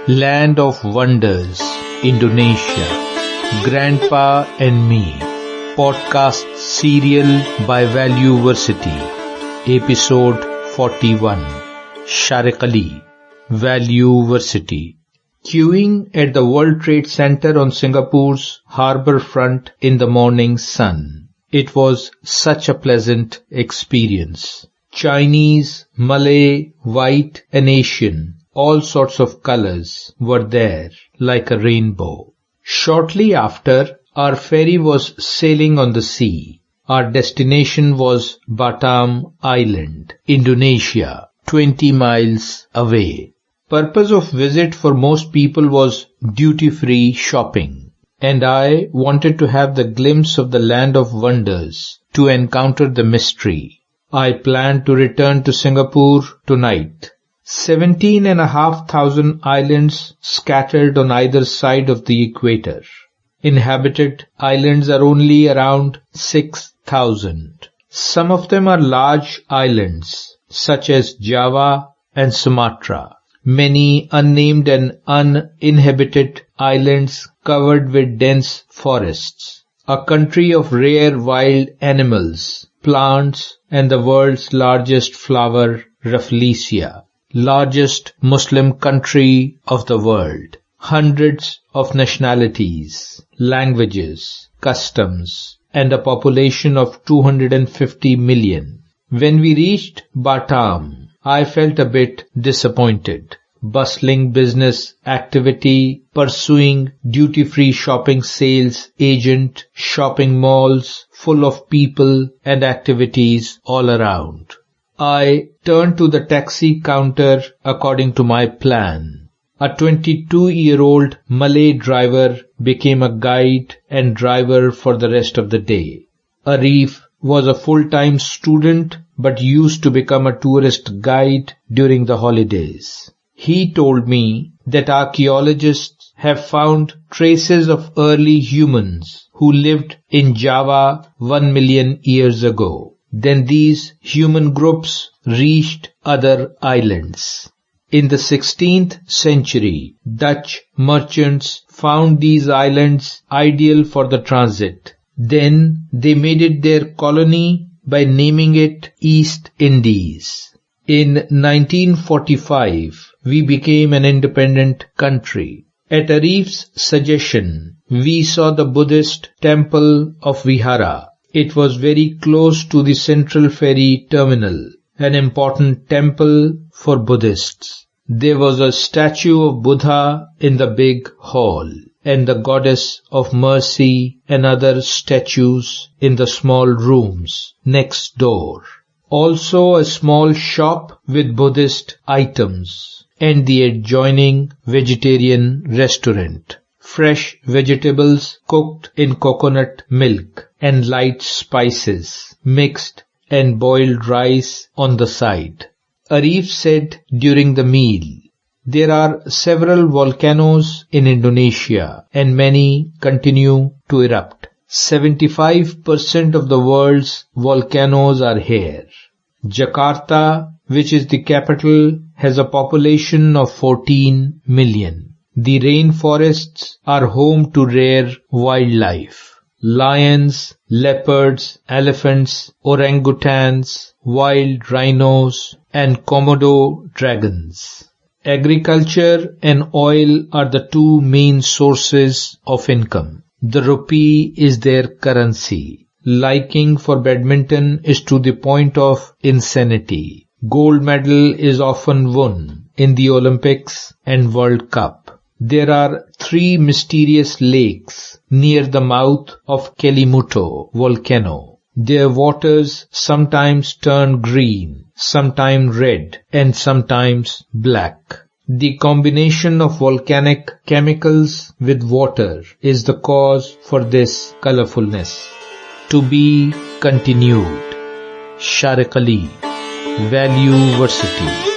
Land of Wonders, Indonesia, Grandpa and Me, podcast serial by Valueversity, episode 41, Shariq Ali, Valueversity. Queuing at the World Trade Center on Singapore's harbour front in the morning sun. It was such a pleasant experience. Chinese, Malay, white and Asian, all sorts of colors were there like a rainbow. Shortly after, our ferry was sailing on the sea. Our destination was Batam Island, Indonesia, 20 miles away. Purpose of visit for most people was duty-free shopping, and I wanted to have the glimpse of the land of wonders to encounter the mystery. I planned to return to Singapore tonight. 17,500 islands scattered on either side of the equator. Inhabited islands are only around 6,000. Some of them are large islands, such as Java and Sumatra. Many unnamed and uninhabited islands covered with dense forests. A country of rare wild animals, plants, and the world's largest flower, Rafflesia. Largest Muslim country of the world. Hundreds of nationalities, languages, customs, and a population of 250 million. When we reached Batam, I felt a bit disappointed. Bustling business activity, pursuing duty-free shopping sales agent, shopping malls full of people and activities all around. I turned to the taxi counter according to my plan. A 22-year-old Malay driver became a guide and driver for the rest of the day. Arif was a full-time student but used to become a tourist guide during the holidays. He told me that archaeologists have found traces of early humans who lived in Java 1 million years ago. Then these human groups reached other islands. In the 16th century, Dutch merchants found these islands ideal for the transit. Then they made it their colony by naming it East Indies. In 1945, we became an independent country. At Arif's suggestion, we saw the Buddhist temple of Vihara. It was very close to the Central Ferry Terminal, an important temple for Buddhists. There was a statue of Buddha in the big hall, and the goddess of mercy and other statues in the small rooms next door. Also a small shop with Buddhist items, and the adjoining vegetarian restaurant. Fresh vegetables cooked in coconut milk and light spices, mixed and boiled rice on the side. Arif said during the meal, there are several volcanoes in Indonesia and many continue to erupt. 75% of the world's volcanoes are here. Jakarta, which is the capital, has a population of 14 million. The rainforests are home to rare wildlife. Lions, leopards, elephants, orangutans, wild rhinos, and Komodo dragons. Agriculture and oil are the two main sources of income. The rupee is their currency. Liking for badminton is to the point of insanity. Gold medal is often won in the Olympics and World Cup. There are 3 mysterious lakes near the mouth of Kelimutu volcano. Their waters sometimes turn green, sometimes red, and sometimes black. The combination of volcanic chemicals with water is the cause for this colorfulness. To be continued. Shariq Ali, Valueversity.